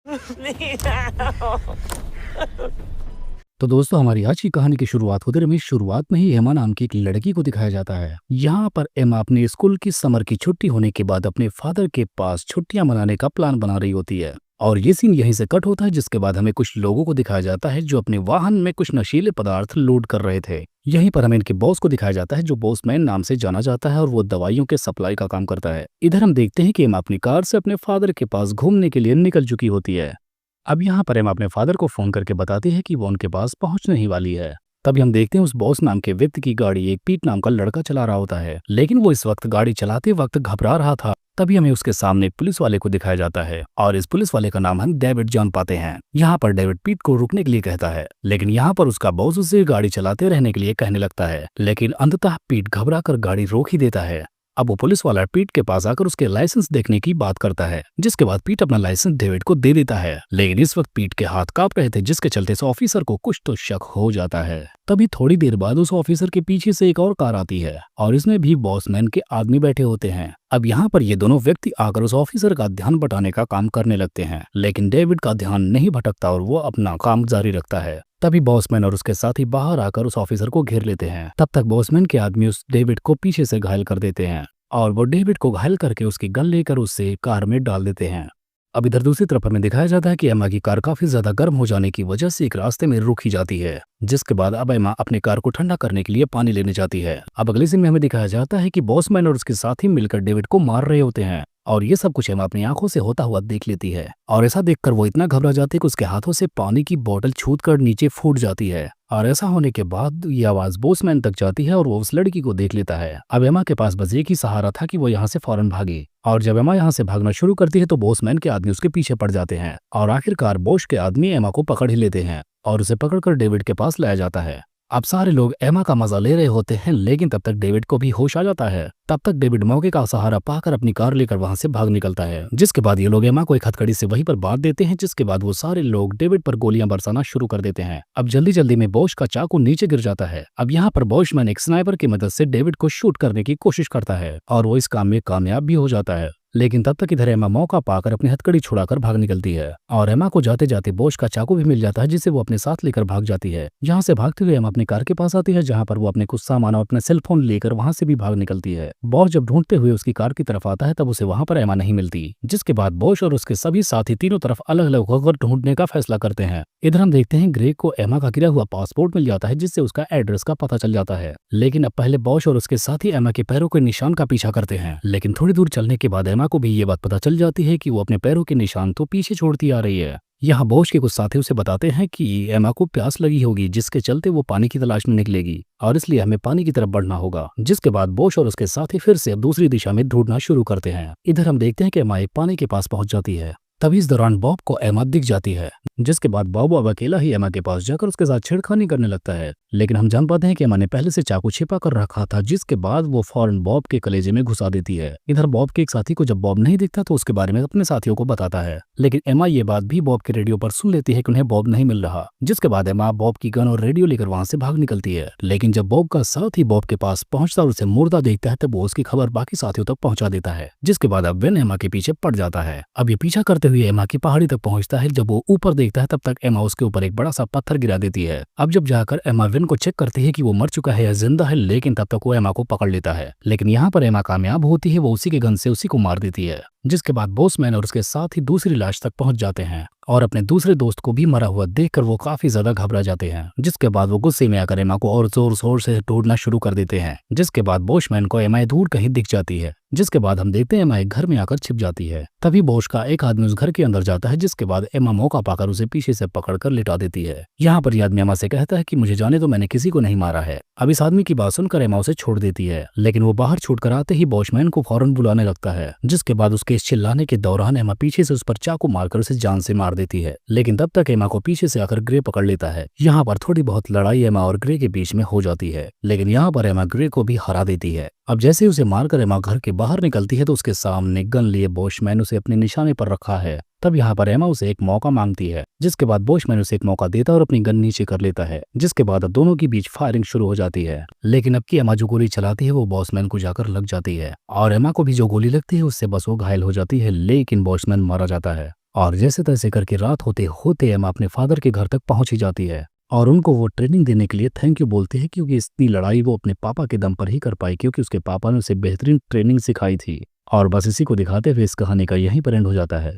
तो दोस्तों, हमारी आज की कहानी की शुरुआत होते रमेश शुरुआत में ही एमा नाम की एक लड़की को दिखाया जाता है। यहाँ पर एमा अपने स्कूल की समर की छुट्टी होने के बाद अपने फादर के पास छुट्टियां मनाने का प्लान बना रही होती है। और ये सीन यहीं से कट होता है, जिसके बाद हमें कुछ लोगों को दिखाया जाता है जो अपने वाहन में कुछ नशीले पदार्थ लोड कर रहे थे। यहीं पर हमें इनके बॉस को दिखाया जाता है, जो बॉसमैन नाम से जाना जाता है और वो दवाइयों के सप्लाई का काम करता है। इधर हम देखते हैं कि एमा अपनी कार से अपने फादर के पास घूमने के लिए निकल चुकी होती है। अब यहाँ पर एमा अपने फादर को फोन करके बताती है कि वो उनके पास पहुंचने ही वाली है। तभी हम देखते हैं उस बॉस नाम के व्यक्ति की गाड़ी एक पीट नाम का लड़का चला रहा होता है, लेकिन वो इस वक्त गाड़ी चलाते वक्त घबरा रहा था। तभी हमें उसके सामने एक पुलिस वाले को दिखाया जाता है और इस पुलिस वाले का नाम हम डेविड जान पाते हैं। यहाँ पर डेविड पीट को रुकने के लिए कहता है, लेकिन यहाँ पर उसका बॉस उसे गाड़ी चलाते रहने के लिए कहने लगता है, लेकिन अंततः पीट घबरा कर गाड़ी रोक ही देता है। अब वो पुलिस वाला पीट के पास आकर उसके लाइसेंस देखने की बात करता है, जिसके बाद पीट अपना लाइसेंस डेविड को दे देता है। लेकिन इस वक्त पीट के हाथ कांप रहे थे, जिसके चलते इस ऑफिसर को कुछ तो शक हो जाता है। तभी थोड़ी देर बाद उस ऑफिसर के पीछे से एक और कार आती है और इसमें भी बॉसमैन के आदमी बैठे होते हैं। अब यहाँ पर ये दोनों व्यक्ति आकर उस ऑफिसर का ध्यान भटकाने का काम करने लगते हैं, लेकिन डेविड का ध्यान नहीं भटकता और वो अपना काम जारी रखता है। तभी बॉसमैन और उसके साथी बाहर आकर उस ऑफिसर को घेर लेते हैं। तब तक बॉसमैन के आदमी उस डेविड को पीछे से घायल कर देते हैं और वो डेविड को घायल करके उसकी गन लेकर उससे कार में डाल देते हैं। अब इधर दूसरी तरफ हमें दिखाया जाता है कि एमा की कार काफी ज्यादा गर्म हो जाने की वजह से एक रास्ते में रुक ही जाती है, जिसके बाद अब एमा अपनी कार को ठंडा करने के लिए पानी लेने जाती है। अब अगले सीन में हमें दिखाया जाता है कि बॉसमैन और उसके साथी मिलकर डेविड को मार रहे होते हैं और ये सब कुछ एमा अपनी आंखों से होता हुआ देख लेती है। और ऐसा देखकर वो इतना घबरा जाती है कि उसके हाथों से पानी की बोतल छूट कर नीचे फूट जाती है। और ऐसा होने के बाद ये आवाज बॉसमैन तक जाती है और वो उस लड़की को देख लेता है। अब एमा के पास बस एक ही सहारा था कि वो यहाँ से फौरन भागे, और जब एमा यहाँ से भागना शुरू करती है तो बॉसमैन के आदमी उसके पीछे पड़ जाते हैं और आखिरकार बॉस के आदमी एमा को पकड़ ही लेते हैं और उसे पकड़कर डेविड के पास लाया जाता है। अब सारे लोग एमा का मजा ले रहे होते हैं, लेकिन तब तक डेविड को भी होश आ जाता है। तब तक डेविड मौके का सहारा पाकर अपनी कार लेकर वहां से भाग निकलता है, जिसके बाद ये लोग एमा को एक हथकड़ी से वहीं पर बांध देते हैं, जिसके बाद वो सारे लोग डेविड पर गोलियां बरसाना शुरू कर देते हैं। अब जल्दी जल्दी में बॉस का चाकू नीचे गिर जाता है। अब यहाँ पर बॉसमैन एक स्नाइपर की मदद से डेविड को शूट करने की कोशिश करता है और वो इस काम में कामयाब भी हो जाता है। लेकिन तब तक इधर एमा मौका पाकर अपनी हथकड़ी छुड़ाकर भाग निकलती है और एमा को जाते जाते बॉस का चाकू भी मिल जाता है, जिसे वो अपने साथ लेकर भाग जाती है। यहाँ से भागते हुए एमा अपनी कार के पास आती है, जहाँ पर वो अपने कुछ सामान और अपने सेलफोन लेकर वहां से भी भाग निकलती है। बॉस जब ढूंढते हुए उसकी कार की तरफ आता है तब उसे वहां पर एमा नहीं मिलती, जिसके बाद बॉस और उसके सभी साथी तीनों तरफ अलग अलग होकर ढूंढने का फैसला करते हैं। इधर हम देखते हैं ग्रेग को एमा का गिरा हुआ पासपोर्ट मिल जाता है, जिससे उसका एड्रेस का पता चल जाता है। लेकिन अब पहले बॉस और उसके साथी एमा के पैरों के निशान का पीछा करते हैं, लेकिन थोड़ी दूर चलने के बाद एमा को भी ये बात पता चल जाती है कि वो अपने पैरों के निशान तो पीछे छोड़ती आ रही है। यहाँ बॉस के कुछ साथी उसे बताते हैं कि एमा को प्यास लगी होगी, जिसके चलते वो पानी की तलाश में निकलेगी और इसलिए हमें पानी की तरफ बढ़ना होगा। जिसके बाद बॉस और उसके साथी फिर से अब दूसरी दिशा में ढूंढना शुरू करते हैं। इधर हम देखते हैं कि एमा एक पानी के पास पहुंच जाती है। तभी इस दौरान बॉब को एमा दिख जाती है, जिसके बाद बॉब अब अकेला ही एमा के पास जाकर उसके साथ छेड़खानी करने लगता है। लेकिन हम जान पाते हैं कि एमा ने पहले से चाकू छिपा कर रखा था, जिसके बाद वो फौरन बॉब के कलेजे में घुसा देती है। इधर बॉब के एक साथी को जब बॉब नहीं दिखता तो उसके बारे में अपने साथियों को बताता है, लेकिन एमा ये बात भी बॉब के रेडियो पर सुन लेती है कि उन्हें बॉब नहीं मिल रहा। जिसके बाद एमा बॉब की गन और रेडियो लेकर वहां से भाग निकलती है। लेकिन जब बॉब का साथी बॉब के पास पहुंचता और उसे मुर्दा देखता है तब वो उसकी खबर बाकी साथियों तक पहुंचा देता है। जिसके बाद अब वेन एमा के पीछे पड़ जाता है। अब ये पीछा करते हुए एमा की पहाड़ी तक पहुंचता है। जब वो ऊपर देखता है तब तक एमा उसके ऊपर एक बड़ा सा पत्थर गिरा देती है। अब जब जाकर एमा वेन को चेक करती है कि वो मर चुका है या जिंदा है, लेकिन तब तक वो एमा को पकड़ लेता है। लेकिन यहाँ पर एमा कामयाब होती है, वो उसी के गन से उसी को मार देती है। जिसके बाद बॉसमैन और उसके साथ ही दूसरी लाश तक पहुंच जाते हैं और अपने दूसरे दोस्त को भी मरा हुआ देखकर वो काफी ज्यादा घबरा जाते हैं। जिसके बाद वो गुस्से में आकर एमा को और जोर शोर से ढूंढना शुरू कर देते हैं। जिसके बाद बॉसमैन को एमा दूर कहीं दिख जाती है। जिसके बाद हम देखते हैं एमा एक घर में आकर छिप जाती है। तभी बॉस का एक आदमी उस घर के अंदर जाता है, जिसके बाद एमा मौका पाकर उसे पीछे से पकड़कर लिटा देती है। यहाँ पर यह आदमी एमा से कहता है कि मुझे जाने दो, मैंने किसी को नहीं मारा है। अब इस आदमी की बात सुनकर एमा उसे छोड़ देती है, लेकिन वो बाहर छूट कर आते ही बॉसमैन को फौरन बुलाने लगता है। जिसके बाद उसके इस चिल्लाने के दौरान एमा पीछे से उस पर चाकू मारकर उसे जान से मार देती है। लेकिन तब तक एमा को पीछे से आकर ग्रे पकड़ लेता है। यहाँ पर थोड़ी बहुत लड़ाई एमा और ग्रे के बीच में हो जाती है, लेकिन यहाँ पर एमा ग्रे को भी हरा देती है। अब जैसे उसे मारकर एमा घर के बाहर निकलती है तो उसके सामने गन लिए बॉसमैन उसे अपने निशाने पर रखा है। तब यहाँ पर एमा उसे एक मौका मांगती है, जिसके बाद बॉसमैन उसे एक मौका देता है और अपनी गन नीचे कर लेता है। जिसके बाद दोनों के बीच फायरिंग शुरू हो जाती है, लेकिन अब की एमा जो गोली चलाती है वो बॉसमैन को जाकर लग जाती है और एमा को भी जो गोली लगती है उससे बस वो घायल हो जाती है, लेकिन बॉसमैन मारा जाता है। और जैसे तैसे करके रात होते होते एमा अपने फादर के घर तक पहुंच ही जाती है और उनको वो ट्रेनिंग देने के लिए थैंक यू बोलते हैं, क्योंकि इतनी लड़ाई वो अपने पापा के दम पर ही कर पाई, क्योंकि उसके पापा ने उसे बेहतरीन ट्रेनिंग सिखाई थी। और बस इसी को दिखाते हुए इस कहानी का यहीं पर एंड हो जाता है।